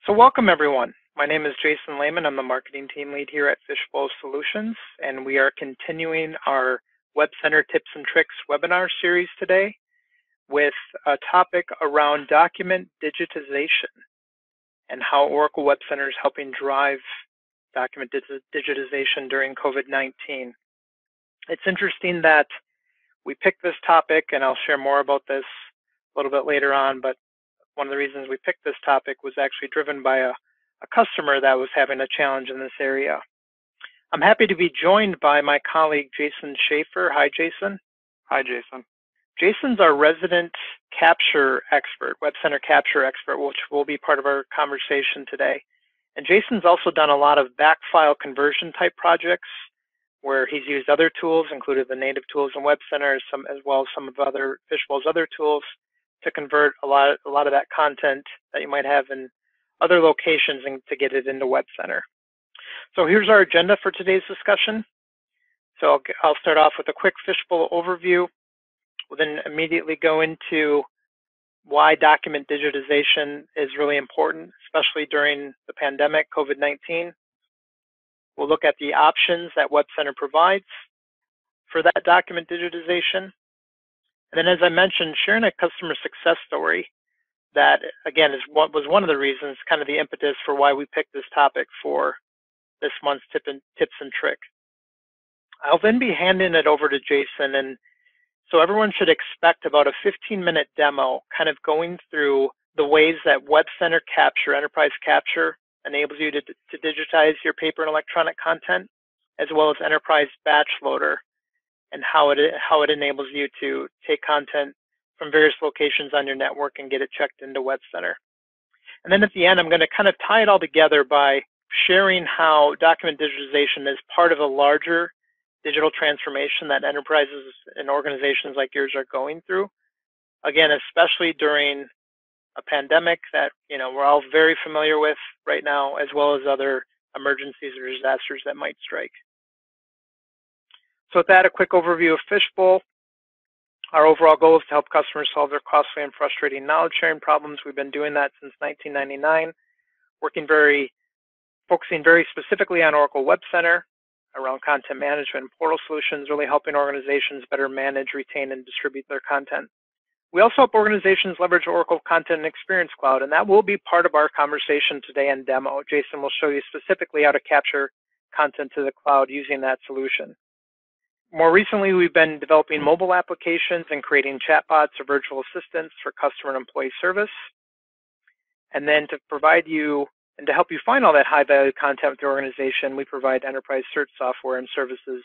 So welcome everyone. My name is Jason Lehman. I'm the marketing team lead here at Fishbowl Solutions, and we are continuing our WebCenter Tips and Tricks webinar series today with a topic around document digitization and how Oracle WebCenter is helping drive document digitization during COVID-19. It's interesting that we picked this topic, and I'll share more about this a little bit later on, but one of the reasons we picked this topic was actually driven by a customer that was having a challenge in this area. I'm happy to be joined by my colleague, Jason Schaefer. Hi, Jason. Hi, Jason. Jason's our resident capture expert, WebCenter capture expert, which will be part of our conversation today. And Jason's also done a lot of backfile conversion type projects where he's used other tools, including the native tools in WebCenter, as well as some of other Fishbowl's other tools, to convert a lot of that content that you might have in other locations and to get it into WebCenter. So here's our agenda for today's discussion. So I'll start off with a quick Fishbowl overview. We'll then immediately go into why document digitization is really important, especially during the pandemic, COVID-19. We'll look at the options that WebCenter provides for that document digitization. And then, as I mentioned, sharing a customer success story that, again, was one of the reasons, kind of the impetus for why we picked this topic for this month's tips and trick. I'll then be handing it over to Jason, and so everyone should expect about a 15-minute demo, kind of going through the ways that WebCenter Capture, Enterprise Capture, enables you to digitize your paper and electronic content, as well as Enterprise Batch Loader, and how it enables you to take content from various locations on your network and get it checked into WebCenter. And then at the end, I'm going to kind of tie it all together by sharing how document digitization is part of a larger digital transformation that enterprises and organizations like yours are going through. Again, especially during a pandemic that we're all very familiar with right now, as well as other emergencies or disasters that might strike. So with that, a quick overview of Fishbowl. Our overall goal is to help customers solve their costly and frustrating knowledge sharing problems. We've been doing that since 1999, focusing very specifically on Oracle WebCenter, around content management and portal solutions, really helping organizations better manage, retain, and distribute their content. We also help organizations leverage Oracle Content and Experience Cloud, and that will be part of our conversation today and demo. Jason will show you specifically how to capture content to the cloud using that solution. More recently, we've been developing mobile applications and creating chatbots or virtual assistants for customer and employee service. And then to provide you and to help you find all that high-value content with your organization, we provide enterprise search software and services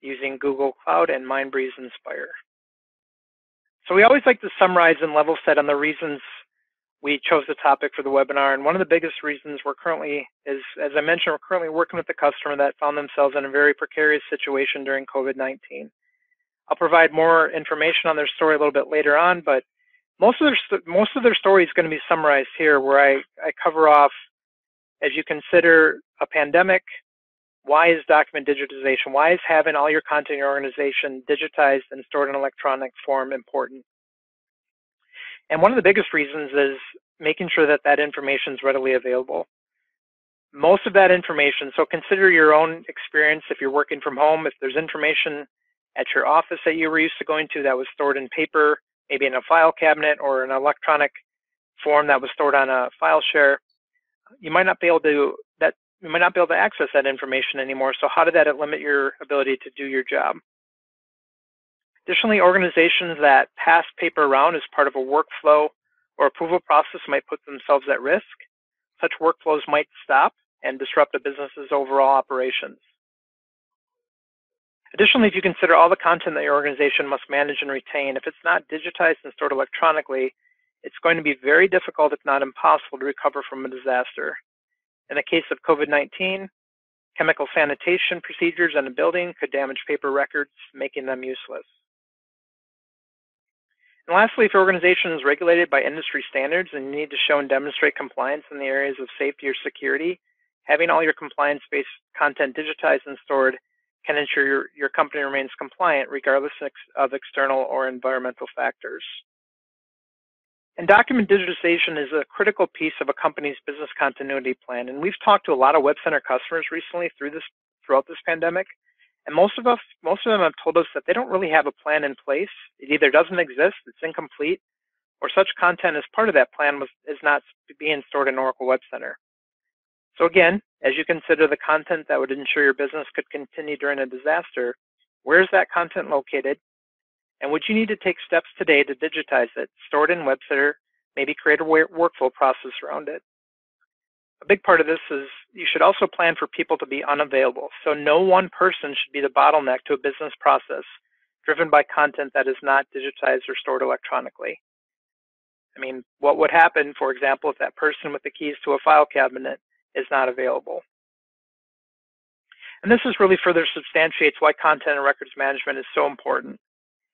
using Google Cloud and Mindbreeze Inspire. So we always like to summarize and level set on the reasons we chose the topic for the webinar. And one of the biggest reasons we're currently is, as I mentioned, we're currently working with a customer that found themselves in a very precarious situation during COVID-19. I'll provide more information on their story a little bit later on, but most of their story is going to be summarized here, where I cover off, as you consider a pandemic, why is document digitization, why is having all your content in your organization digitized and stored in electronic form important? And one of the biggest reasons is making sure that that information is readily available. Most of that information, so consider your own experience if you're working from home, if there's information at your office that you were used to going to that was stored in paper, maybe in a file cabinet or an electronic form that was stored on a file share, you might not be able to access that information anymore. So how did that limit your ability to do your job? Additionally, organizations that pass paper around as part of a workflow or approval process might put themselves at risk. Such workflows might stop and disrupt a business's overall operations. Additionally, if you consider all the content that your organization must manage and retain, if it's not digitized and stored electronically, it's going to be very difficult, if not impossible, to recover from a disaster. In the case of COVID-19, chemical sanitation procedures in a building could damage paper records, making them useless. And lastly, if your organization is regulated by industry standards and you need to show and demonstrate compliance in the areas of safety or security, having all your compliance-based content digitized and stored can ensure your company remains compliant regardless of external or environmental factors. And document digitization is a critical piece of a company's business continuity plan. And we've talked to a lot of WebCenter customers recently throughout this pandemic. And most of them have told us that they don't really have a plan in place. It either doesn't exist, it's incomplete, or such content as part of that plan is not being stored in Oracle WebCenter. So again, as you consider the content that would ensure your business could continue during a disaster, where is that content located? And would you need to take steps today to digitize it, store it in WebCenter, maybe create a workflow process around it? A big part of this is you should also plan for people to be unavailable. So no one person should be the bottleneck to a business process driven by content that is not digitized or stored electronically. I mean, what would happen, for example, if that person with the keys to a file cabinet is not available? And this is really further substantiates why content and records management is so important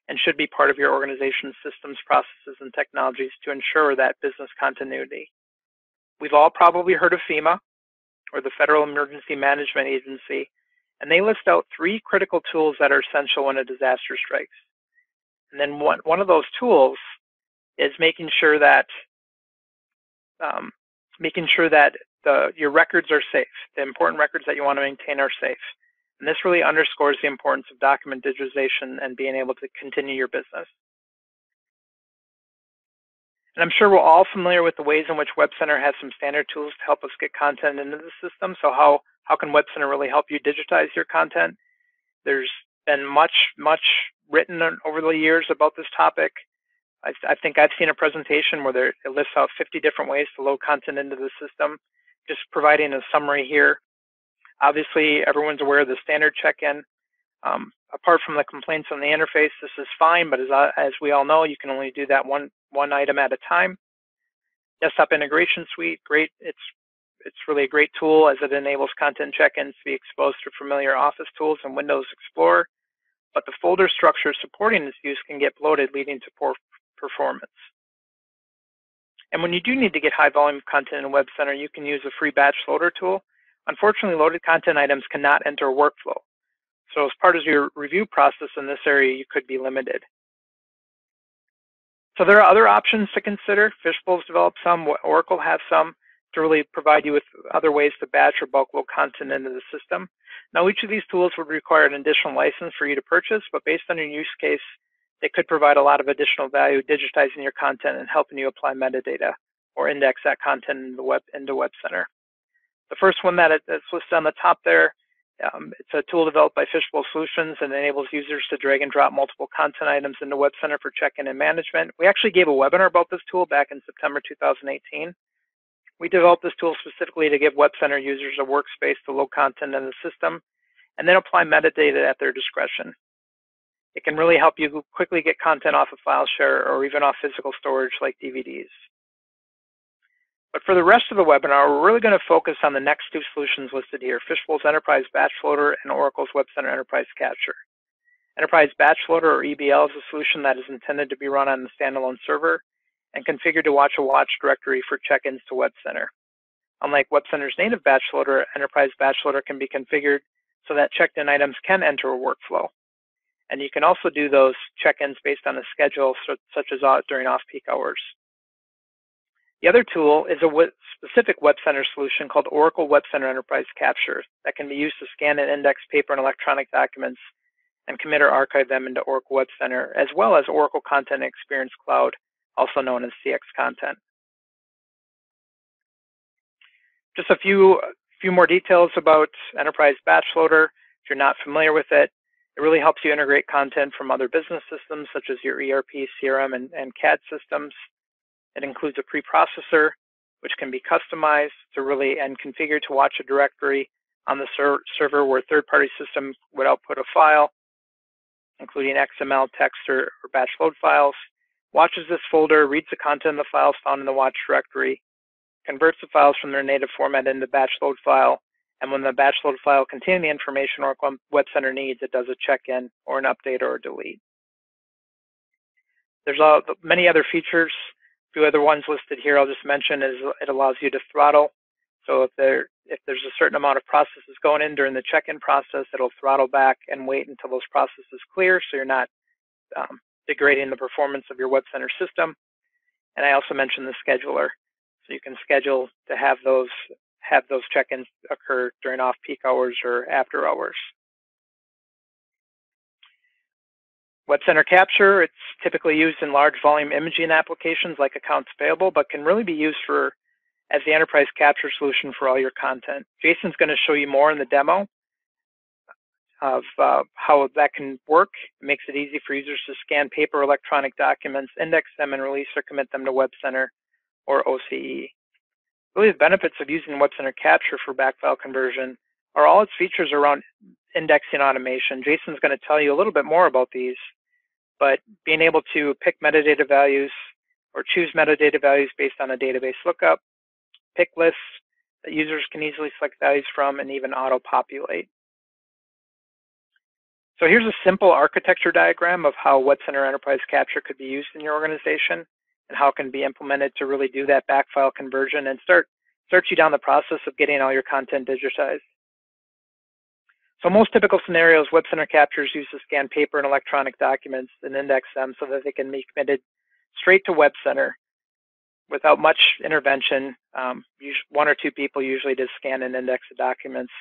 and should be part of your organization's systems, processes, and technologies to ensure that business continuity. We've all probably heard of FEMA, or the Federal Emergency Management Agency, and they list out 3 critical tools that are essential when a disaster strikes. And then one of those tools is making sure that your records are safe. The important records that you want to maintain are safe. And this really underscores the importance of document digitization and being able to continue your business. And I'm sure we're all familiar with the ways in which WebCenter has some standard tools to help us get content into the system. So how can WebCenter really help you digitize your content? There's been much written over the years about this topic. I think I've seen a presentation where it lists out 50 different ways to load content into the system. Just providing a summary here. Obviously, everyone's aware of the standard check-in. Apart from the complaints on the interface, this is fine, but as we all know, you can only do that one item at a time. Desktop Integration Suite, great. It's really a great tool as it enables content check-ins to be exposed to familiar Office tools and Windows Explorer. But the folder structure supporting this use can get bloated, leading to poor performance. And when you do need to get high volume content in WebCenter, you can use a free batch loader tool. Unfortunately, loaded content items cannot enter a workflow. So as part of your review process in this area, you could be limited. So there are other options to consider. Fishbowl's developed some, Oracle has some, to really provide you with other ways to batch or bulk load content into the system. Now, each of these tools would require an additional license for you to purchase, but based on your use case, they could provide a lot of additional value digitizing your content and helping you apply metadata or index that content into WebCenter. The first one that's listed on the top there, it's a tool developed by Fishbowl Solutions and enables users to drag and drop multiple content items into WebCenter for check-in and management. We actually gave a webinar about this tool back in September 2018. We developed this tool specifically to give WebCenter users a workspace to load content in the system and then apply metadata at their discretion. It can really help you quickly get content off of file share or even off physical storage like DVDs. But for the rest of the webinar, we're really going to focus on the next 2 solutions listed here, Fishbowl's Enterprise Batch Loader and Oracle's WebCenter Enterprise Capture. Enterprise Batch Loader, or EBL, is a solution that is intended to be run on a standalone server and configured to watch a watch directory for check-ins to WebCenter. Unlike WebCenter's native batch loader, Enterprise Batch Loader can be configured so that checked-in items can enter a workflow. And you can also do those check-ins based on a schedule, such as during off-peak hours. The other tool is a specific WebCenter solution called Oracle WebCenter Enterprise Capture that can be used to scan and index paper and electronic documents and commit or archive them into Oracle WebCenter, as well as Oracle Content Experience Cloud, also known as CX Content. Just a few more details about Enterprise Batch Loader. If you're not familiar with it, it really helps you integrate content from other business systems, such as your ERP, CRM, and CAD systems. It includes a preprocessor, which can be customized and configured to watch a directory on the server where a third-party system would output a file, including XML, text, or batch load files, watches this folder, reads the content of the files found in the watch directory, converts the files from their native format into batch load file, and when the batch load file containing the information Oracle WebCenter needs, it does a check-in or an update or a delete. There's many other features. A few other ones listed here I'll just mention is it allows you to throttle. So if there's a certain amount of processes going in during the check-in process, it'll throttle back and wait until those processes clear so you're not degrading the performance of your WebCenter system. And I also mentioned the scheduler. So you can schedule to have those check-ins occur during off-peak hours or after hours. WebCenter Capture, it's typically used in large volume imaging applications like accounts payable, but can really be used as the enterprise capture solution for all your content. Jason's going to show you more in the demo of how that can work. It makes it easy for users to scan paper or electronic documents, index them, and release or commit them to WebCenter or OCE. Really, the benefits of using WebCenter Capture for backfile conversion are all its features around indexing automation. Jason's going to tell you a little bit more about these, but being able to pick metadata values or choose metadata values based on a database lookup, pick lists that users can easily select values from, and even auto-populate. So here's a simple architecture diagram of how WebCenter Enterprise Capture could be used in your organization and how it can be implemented to really do that backfile conversion and start you down the process of getting all your content digitized. So most typical scenarios, WebCenter Capture is used to scan paper and electronic documents and index them so that they can be committed straight to WebCenter without much intervention. One or two people usually just scan and index the documents.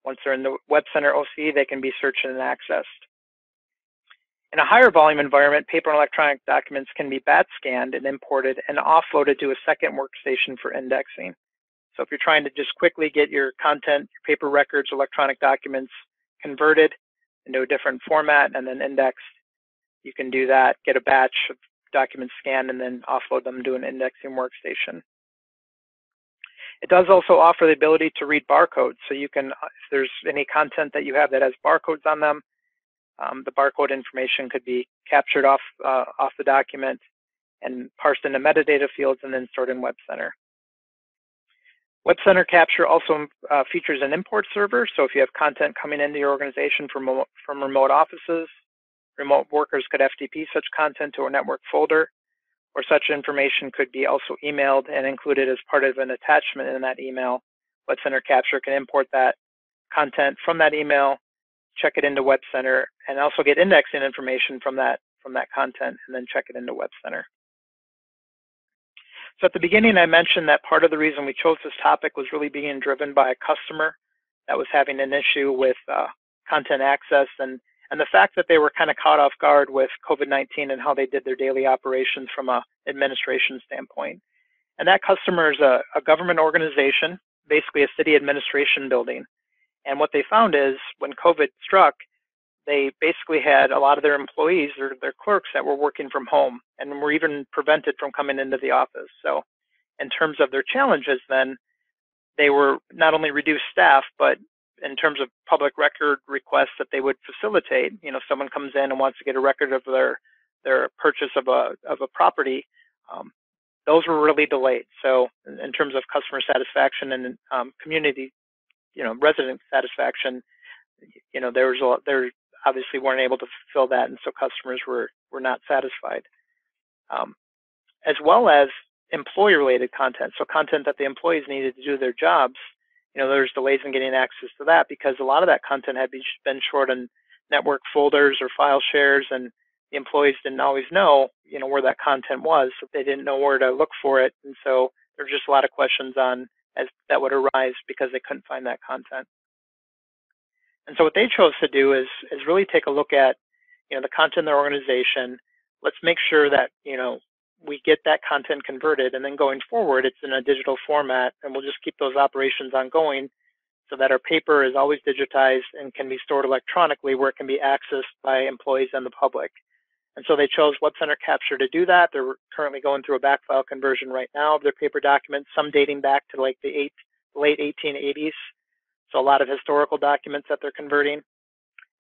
Once they're in the WebCenter OCE, they can be searched and accessed. In a higher volume environment, paper and electronic documents can be batch scanned and imported and offloaded to a second workstation for indexing. So if you're trying to just quickly get your content, your paper records, electronic documents converted into a different format and then indexed, you can do that, get a batch of documents scanned, and then offload them to an indexing workstation. It does also offer the ability to read barcodes. So you can, if there's any content that you have that has barcodes on them, the barcode information could be captured off the document and parsed into metadata fields and then stored in WebCenter. WebCenter Capture also features an import server. So if you have content coming into your organization from remote offices, remote workers could FTP such content to a network folder, or such information could be also emailed and included as part of an attachment in that email. WebCenter Capture can import that content from that email, check it into WebCenter, and also get indexing information from that content, and then check it into WebCenter. So at the beginning, I mentioned that part of the reason we chose this topic was really being driven by a customer that was having an issue with content access and the fact that they were kind of caught off guard with COVID-19 and how they did their daily operations from an administration standpoint. And that customer is a government organization, basically a city administration building. And what they found is when COVID struck, they basically had a lot of their employees, their clerks that were working from home and were even prevented from coming into the office. So in terms of their challenges then, they were not only reduced staff, but in terms of public record requests that they would facilitate, someone comes in and wants to get a record of their purchase of a property, those were really delayed. So in terms of customer satisfaction and community, resident satisfaction, there obviously weren't able to fulfill that, and so customers were not satisfied. As well as employee-related content, so content that the employees needed to do their jobs. There's delays in getting access to that because a lot of that content had been stored in network folders or file shares, and the employees didn't always know, where that content was. So they didn't know where to look for it, and so there's just a lot of questions that would arise because they couldn't find that content. And so what they chose to do is really take a look at, the content in their organization. Let's make sure that, we get that content converted, and then going forward, it's in a digital format, and we'll just keep those operations ongoing so that our paper is always digitized and can be stored electronically where it can be accessed by employees and the public. And so they chose WebCenter Capture to do that. They're currently going through a backfile conversion right now of their paper documents, some dating back to like the late 1880s. So a lot of historical documents that they're converting.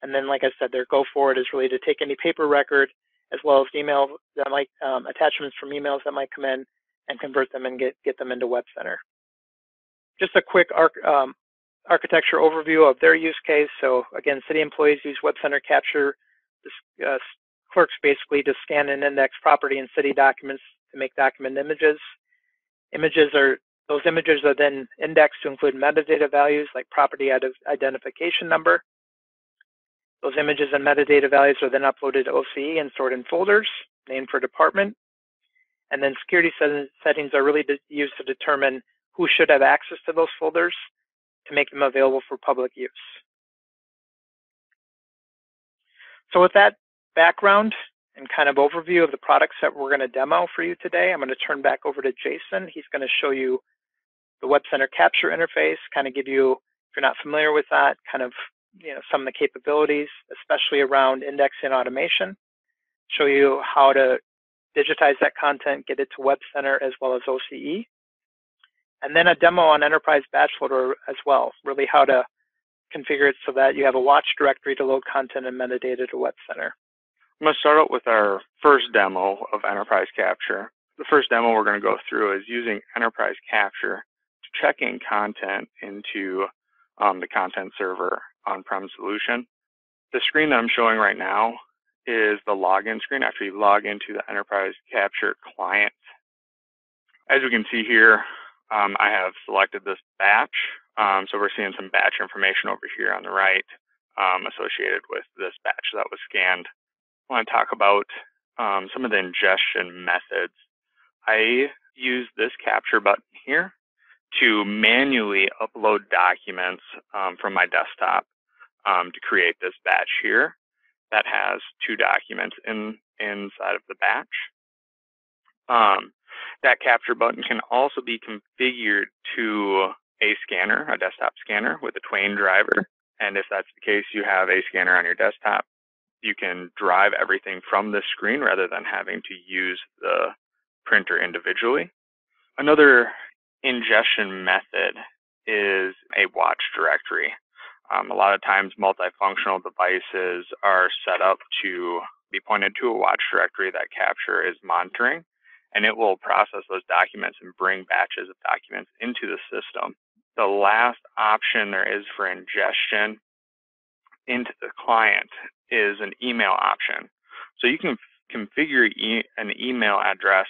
And then, like I said, their go forward is really to take any paper record as well as email that might attachments from emails that might come in and convert them and get them into WebCenter. Just a quick architecture overview of their use case. So again, city employees use WebCenter Capture. Clerks basically to scan and index property and city documents to make document images. Those images are then indexed to include metadata values like property identification number. Those images and metadata values are then uploaded to OCE and stored in folders named for department. And then security settings are really used to determine who should have access to those folders to make them available for public use. So with that background and kind of overview of the products that we're going to demo for you today, I'm going to turn back over to Jason. He's going to show you the WebCenter capture interface, kind of give you, if you're not familiar with that, kind of some of the capabilities, especially around indexing automation, show you how to digitize that content, get it to WebCenter as well as OCE, and then a demo on Enterprise Batch Loader as well, really how to configure it so that you have a watch directory to load content and metadata to WebCenter. I'm going to start out with our first demo of Enterprise Capture. The first demo we're going to go through is using Enterprise Capture to check in content into the content server on-prem solution. The screen that I'm showing right now is the login screen after you log into the Enterprise Capture client. As we can see here, I have selected this batch. So we're seeing some batch information over here on the right associated with this batch that was scanned. I want to talk about some of the ingestion methods. I use this capture button here to manually upload documents from my desktop to create this batch here that has 2 documents inside of the batch. That capture button can also be configured to a scanner, a desktop scanner with a Twain driver. And if that's the case, you have a scanner on your desktop, you can drive everything from this screen rather than having to use the printer individually. Another ingestion method is a watch directory. A lot of times multifunctional devices are set up to be pointed to a watch directory that Capture is monitoring, and it will process those documents and bring batches of documents into the system. The last option there is for ingestion into the client is an email option. So you can configure an email address.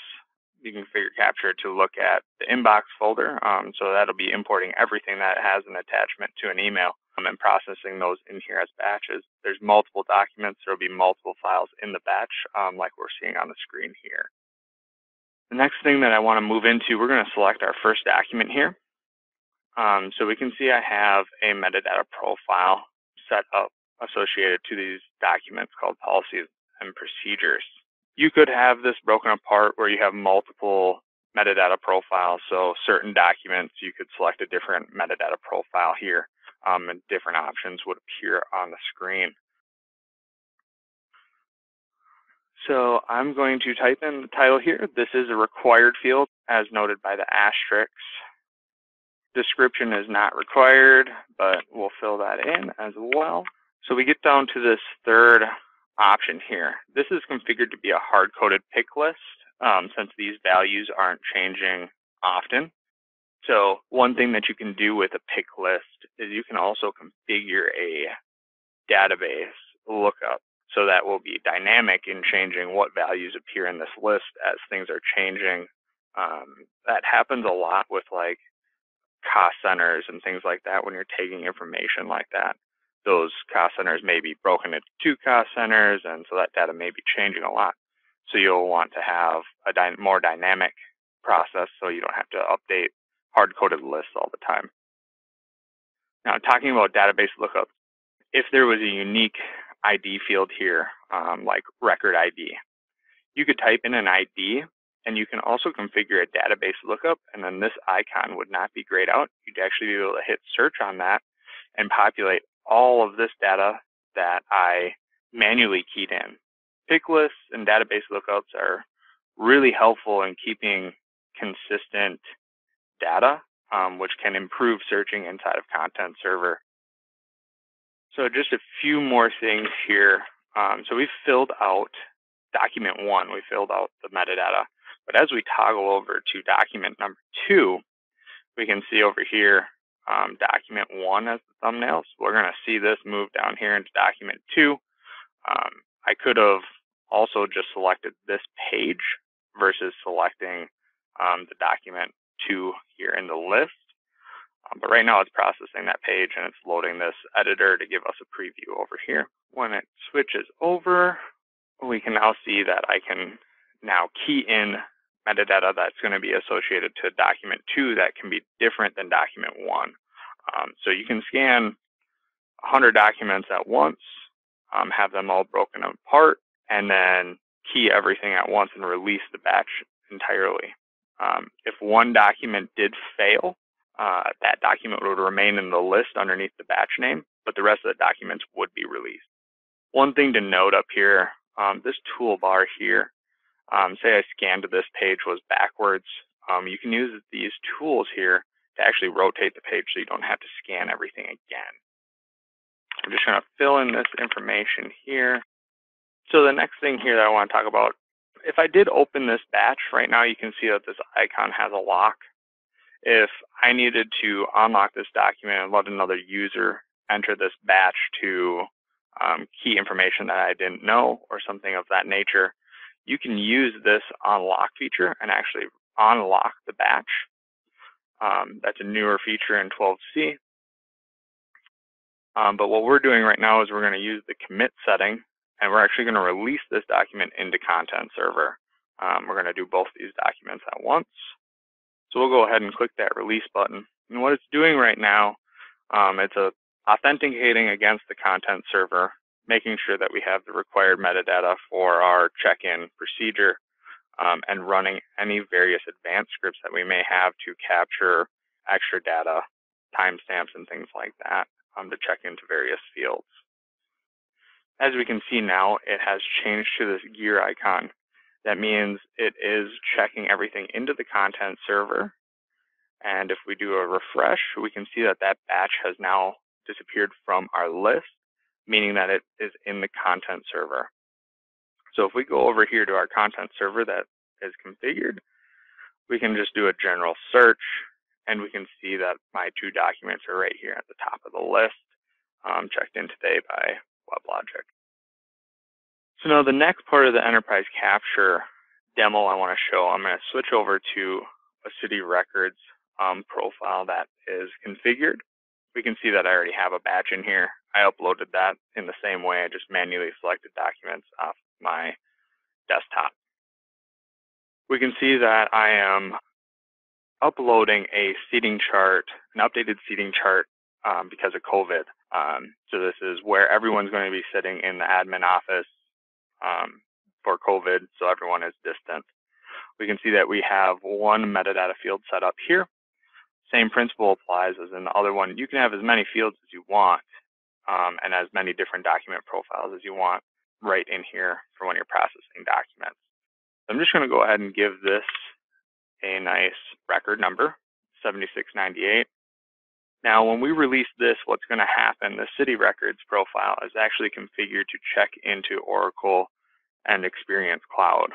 You can configure Capture to look at the inbox folder. So that'll be importing everything that has an attachment to an email and processing those in here as batches. There's multiple documents. There'll be multiple files in the batch like we're seeing on the screen here. The next thing that I want to move into, we're going to select our first document here. So we can see I have a metadata profile set up associated to these documents called policies and procedures. You could have this broken apart where you have multiple metadata profiles. So certain documents, you could select a different metadata profile here, and different options would appear on the screen. So I'm going to type in the title here. This is a required field as noted by the asterisks. Description is not required, but we'll fill that in as well. So we get down to this third option here. This is configured to be a hard-coded pick list since these values aren't changing often. So one thing that you can do with a pick list is you can also configure a database lookup. So that will be dynamic in changing what values appear in this list as things are changing. That happens a lot with like cost centers and things like that when you're taking information like that. Those cost centers may be broken into 2 cost centers, and so that data may be changing a lot. So you'll want to have a more dynamic process so you don't have to update hard-coded lists all the time. Now, talking about database lookup, if there was a unique ID field here, like record ID, you could type in an ID, and you can also configure a database lookup, and then this icon would not be grayed out. You'd actually be able to hit search on that and populate all of this data that I manually keyed in. Pick lists and database lookups are really helpful in keeping consistent data, which can improve searching inside of Content Server. So just a few more things here. So we've filled out document 1, we filled out the metadata. But as we toggle over to document number 2, we can see over here document 1 as the thumbnail. So we're going to see this move down here into document 2. I could have also just selected this page versus selecting the document 2 here in the list. But right now it's processing that page and it's loading this editor to give us a preview over here. When it switches over, we can now see that I can now key in metadata that's going to be associated to document 2 that can be different than document 1. So you can scan 100 documents at once, have them all broken apart, and then key everything at once and release the batch entirely. If one document did fail, that document would remain in the list underneath the batch name, but the rest of the documents would be released. One thing to note up here, this toolbar here, say I scanned to this page was backwards, you can use these tools here to actually rotate the page so you don't have to scan everything again. I'm just going to fill in this information here. So the next thing here that I want to talk about, if I did open this batch right now, you can see that this icon has a lock. If I needed to unlock this document and let another user enter this batch to key information that I didn't know or something of that nature, you can use this unlock feature and actually unlock the batch. That's a newer feature in 12C. But what we're doing right now is we're going to use the commit setting, and we're actually going to release this document into content server. We're going to do both these documents at once. So we'll go ahead and click that release button. And what it's doing right now, it's authenticating against the content server, making sure that we have the required metadata for our check-in procedure, and running any various advanced scripts that we may have to capture extra data, timestamps, and things like that to check into various fields. As we can see now, it has changed to this gear icon. That means it is checking everything into the content server. And if we do a refresh, we can see that that batch has now disappeared from our list, meaning that it is in the content server. So if we go over here to our content server that is configured, we can just do a general search, and we can see that my 2 documents are right here at the top of the list, checked in today by WebLogic. So now the next part of the enterprise capture demo I want to show, I'm going to switch over to a city records profile that is configured. We can see that I already have a batch in here. I uploaded that in the same way. I just manually selected documents off my desktop. We can see that I am uploading a seating chart, an updated seating chart because of COVID. So this is where everyone's going to be sitting in the admin office for COVID, so everyone is distant. We can see that we have one metadata field set up here. Same principle applies as in the other one. You can have as many fields as you want and as many different document profiles as you want right in here for when you're processing documents. So I'm just going to go ahead and give this a nice record number, 7698. Now, when we release this, what's going to happen, the city records profile is actually configured to check into Oracle and Experience Cloud.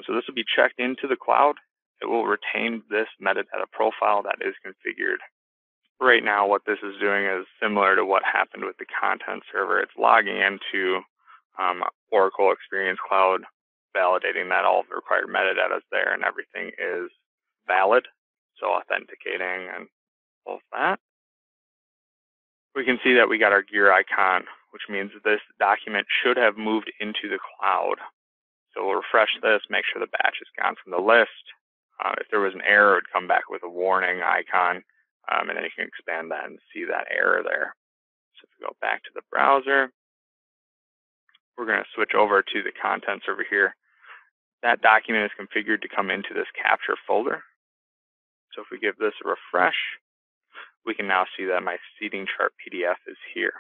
So this will be checked into the cloud. It will retain this metadata profile that is configured. Right now, what this is doing is similar to what happened with the content server. It's logging into Oracle Experience Cloud, validating that all of the required metadata is there and everything is valid. So authenticating and all of that. We can see that we got our gear icon, which means that this document should have moved into the cloud. So we'll refresh this, make sure the batch is gone from the list. If there was an error, it would come back with a warning icon, and then you can expand that and see that error there. So if we go back to the browser, we're going to switch over to the content server here. That document is configured to come into this capture folder. So if we give this a refresh, we can now see that my seating chart PDF is here.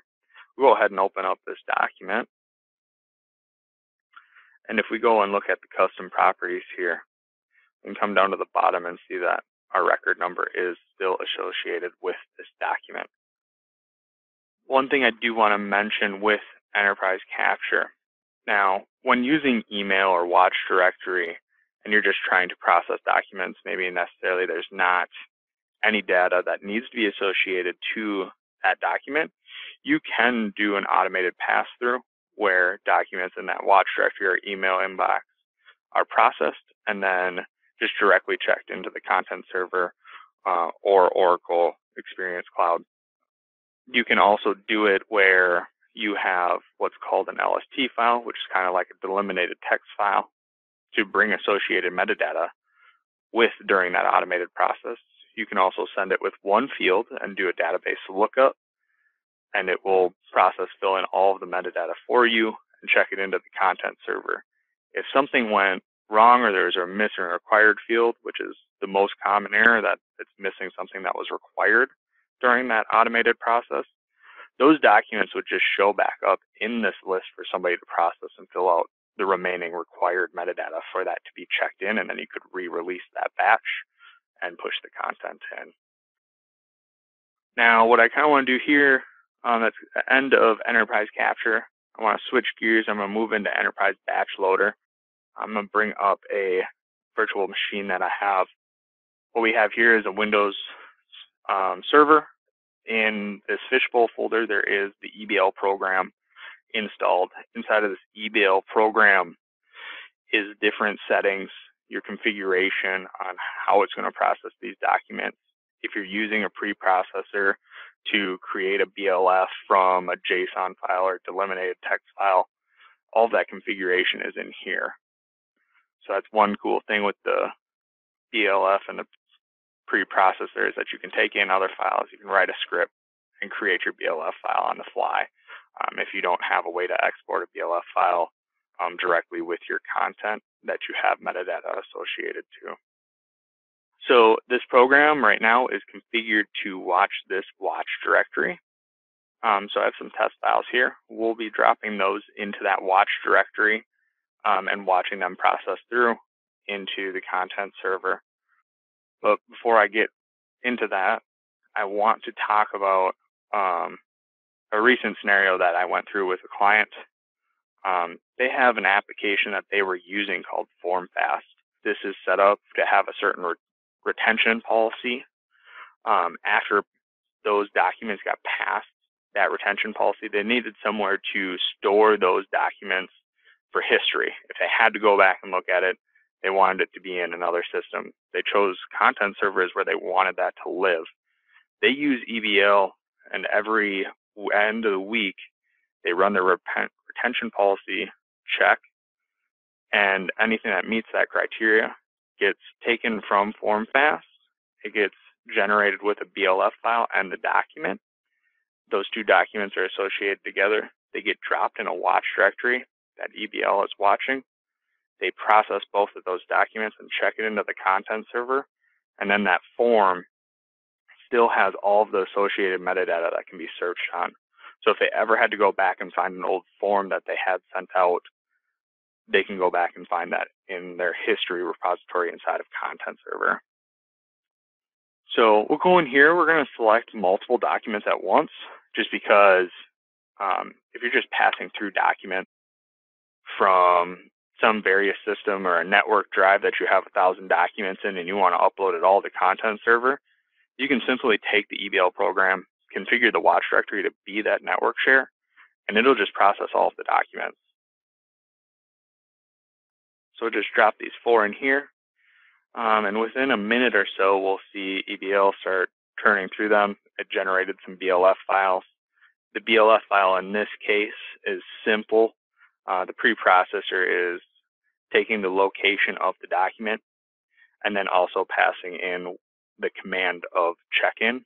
We'll go ahead and open up this document. And if we go and look at the custom properties here, we can come down to the bottom and see that our record number is still associated with this document. One thing I do want to mention with enterprise capture. Now, when using email or Watch Directory, and you're just trying to process documents, maybe necessarily there's not any data that needs to be associated to that document, you can do an automated pass-through where documents in that Watch Directory or email inbox are processed and then just directly checked into the content server or Oracle Experience Cloud. You can also do it where you have what's called an LST file, which is kind of like a delimited text file. to bring associated metadata with during that automated process. You can also send it with one field and do a database lookup, and it will process fill in all of the metadata for you and check it into the content server. If something went wrong or there's a missing required field, which is the most common error, that it's missing something that was required during that automated process, those documents would just show back up in this list for somebody to process and fill out the remaining required metadata for that to be checked in, and then you could re-release that batch and push the content in. Now, what I kind of want to do here, that's the end of Enterprise Capture. I want to switch gears. I'm going to move into Enterprise Batch Loader. I'm going to bring up a virtual machine that I have. What we have here is a Windows server. In this Fishbowl folder, there is the EBL program installed. Inside of this EBL program is different settings, your configuration on how it's going to process these documents. If you're using a preprocessor to create a BLF from a JSON file or delimited text file, all of that configuration is in here. So that's one cool thing with the BLF and the preprocessor is that you can take in other files. You can write a script and create your BLF file on the fly if you don't have a way to export a BLF file directly with your content that you have metadata associated to. So this program right now is configured to watch this watch directory. So I have some test files here. We'll be dropping those into that watch directory and watching them process through into the content server. But before I get into that, I want to talk about a recent scenario that I went through with a client. They have an application that they were using called FormFast. This is set up to have a certain retention policy. After those documents got past that retention policy, they needed somewhere to store those documents for history. If they had to go back and look at it, they wanted it to be in another system. They chose content servers where they wanted that to live. They use EBL, and every end of the week, they run their retention policy check, and anything that meets that criteria gets taken from FormFast. It gets generated with a BLF file and the document. Those two documents are associated together. They get dropped in a watch directory that EBL is watching. They process both of those documents and check it into the content server, and then that form still has all of the associated metadata that can be searched on. So if they ever had to go back and find an old form that they had sent out, they can go back and find that in their history repository inside of content server. So we'll go in here, we're going to select multiple documents at once, just because if you're just passing through documents from some various system or a network drive that you have 1,000 documents in and you want to upload it all to content server, you can simply take the EBL program, configure the watch directory to be that network share, and it'll just process all of the documents. So just drop these 4 in here, and within a minute or so, we'll see EBL start turning through them. It generated some BLF files. The BLF file in this case is simple. The preprocessor is taking the location of the document and then also passing in the command of check-in.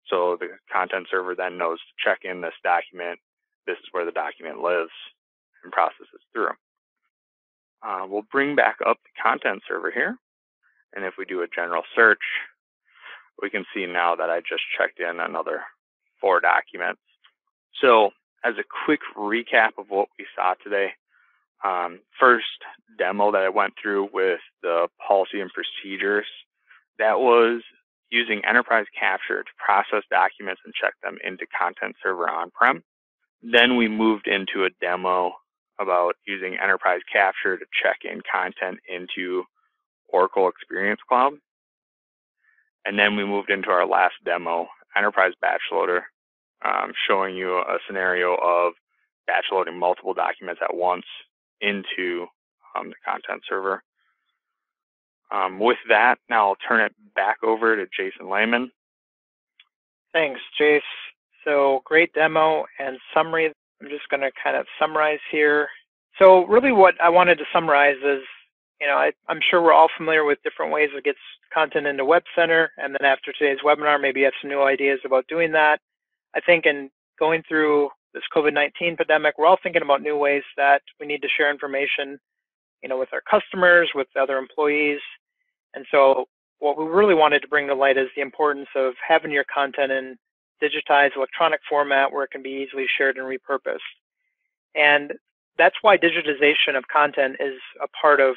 So the content server then knows to check in this document. This is where the document lives and processes through. We'll bring back up the content server here. And if we do a general search, we can see now that I just checked in another 4 documents. So as a quick recap of what we saw today, first demo that I went through with the policy and procedures, that was using Enterprise Capture to process documents and check them into content server on-prem. Then we moved into a demo about using Enterprise Capture to check in content into Oracle Experience Cloud. And then we moved into our last demo, Enterprise Batch Loader, showing you a scenario of batch loading multiple documents at once into the content server. With that, now I'll turn it back over to Jason Lehman. Thanks, Jace. So great demo and summary. I'm just going to kind of summarize here. So really what I wanted to summarize is I'm sure we're all familiar with different ways to get content into WebCenter, and then after today's webinar, maybe you have some new ideas about doing that. I think in going through this COVID-19 pandemic, we're all thinking about new ways that we need to share information, with our customers, with other employees. And so what we really wanted to bring to light is the importance of having your content in digitized electronic format where it can be easily shared and repurposed. And that's why digitization of content is a part of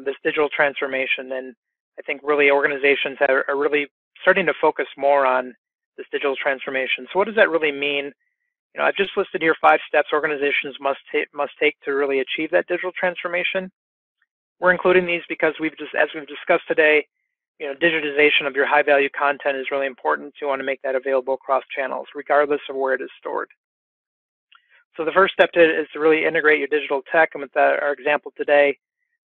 this digital transformation. And I think really organizations are really starting to focus more on this digital transformation. So what does that really mean? I've just listed here 5 steps organizations must take to really achieve that digital transformation. We're including these because as we've discussed today, digitization of your high-value content is really important. You want to make that available across channels, regardless of where it is stored. So the first step is to really integrate your digital tech, and with our example today,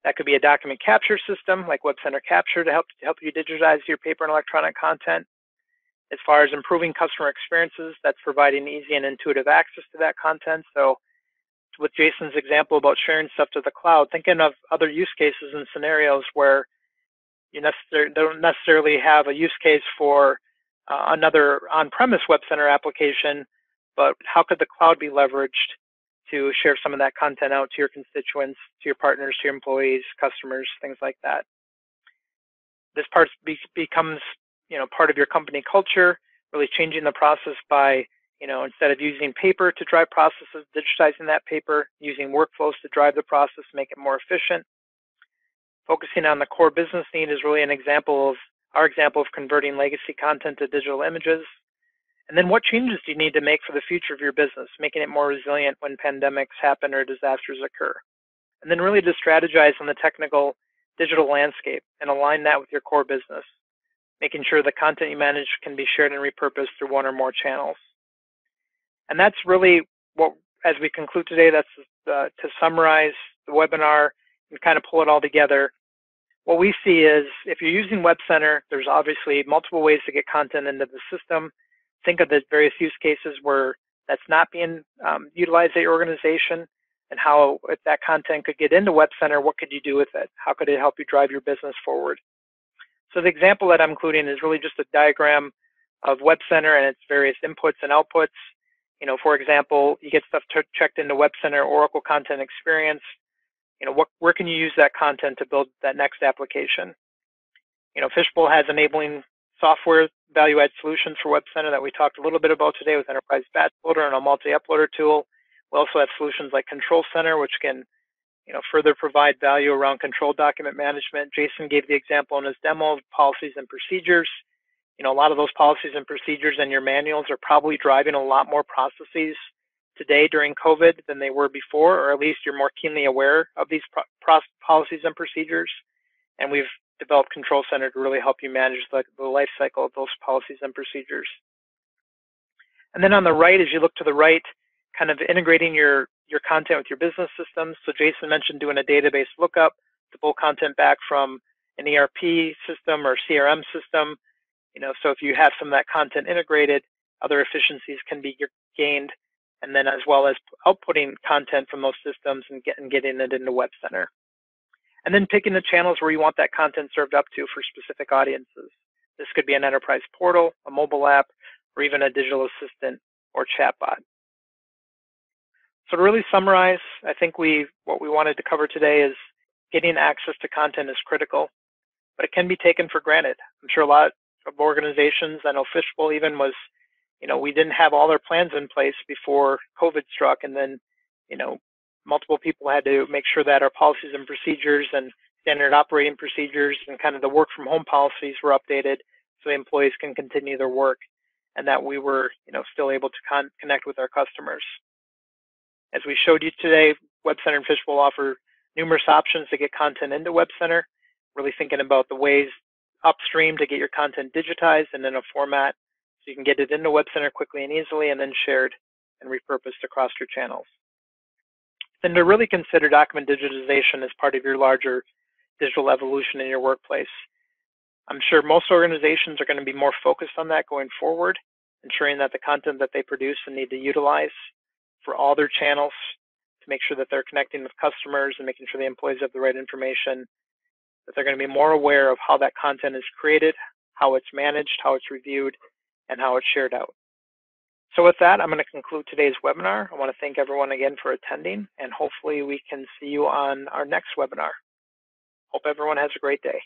that could be a document capture system like WebCenter Capture to help you digitize your paper and electronic content. As far as improving customer experiences, that's providing easy and intuitive access to that content. So with Jason's example about sharing stuff to the cloud, thinking of other use cases and scenarios where you don't necessarily have a use case for another on-premise WebCenter application, but how could the cloud be leveraged to share some of that content out to your constituents, to your partners, to your employees, customers, things like that. This part becomes part of your company culture, really changing the process by, instead of using paper to drive processes, digitizing that paper, using workflows to drive the process, make it more efficient. Focusing on the core business need is really our example of converting legacy content to digital images. And then what changes do you need to make for the future of your business, making it more resilient when pandemics happen or disasters occur? And then really to strategize on the technical digital landscape and align that with your core business, making sure the content you manage can be shared and repurposed through one or more channels. And that's really what, as we conclude today, that's to summarize the webinar and kind of pull it all together. What we see is if you're using WebCenter, there's obviously multiple ways to get content into the system. Think of the various use cases where that's not being utilized at your organization, and how if that content could get into WebCenter, what could you do with it? How could it help you drive your business forward? So the example that I'm including is really just a diagram of WebCenter and its various inputs and outputs. For example, you get stuff checked into WebCenter Oracle Content Experience. Where can you use that content to build that next application? Fishbowl has enabling software value-add solutions for WebCenter that we talked a little bit about today with Enterprise Batch Loader and a multi-uploader tool. We also have solutions like Control Center, which can further provide value around control document management. Jason gave the example in his demo of policies and procedures. A lot of those policies and procedures in your manuals are probably driving a lot more processes today during COVID than they were before, or at least you're more keenly aware of these policies and procedures. And we've developed Control Center to really help you manage the life cycle of those policies and procedures. And then on the right, as you look to the right, kind of integrating your content with your business systems. So Jason mentioned doing a database lookup to pull content back from an ERP system or CRM system. So if you have some of that content integrated, other efficiencies can be gained, and then as well as outputting content from those systems and getting it into WebCenter. And then picking the channels where you want that content served up to for specific audiences. This could be an enterprise portal, a mobile app, or even a digital assistant or chatbot. So to really summarize, I think what we wanted to cover today is getting access to content is critical, but it can be taken for granted. I'm sure a lot of organizations, I know Fishbowl even was, we didn't have all their plans in place before COVID struck, and then, multiple people had to make sure that our policies and procedures and standard operating procedures and kind of the work from home policies were updated so the employees can continue their work, and that we were, still able to connect with our customers. As we showed you today, WebCenter and Fishbowl offer numerous options to get content into WebCenter, really thinking about the ways upstream to get your content digitized and in a format so you can get it into WebCenter quickly and easily, and then shared and repurposed across your channels. Then to really consider document digitization as part of your larger digital evolution in your workplace. I'm sure most organizations are going to be more focused on that going forward, ensuring that the content that they produce and need to utilize for all their channels to make sure that they're connecting with customers and making sure the employees have the right information, that they're going to be more aware of how that content is created, how it's managed, how it's reviewed, and how it's shared out. So with that, I'm going to conclude today's webinar. I want to thank everyone again for attending, and hopefully we can see you on our next webinar. Hope everyone has a great day.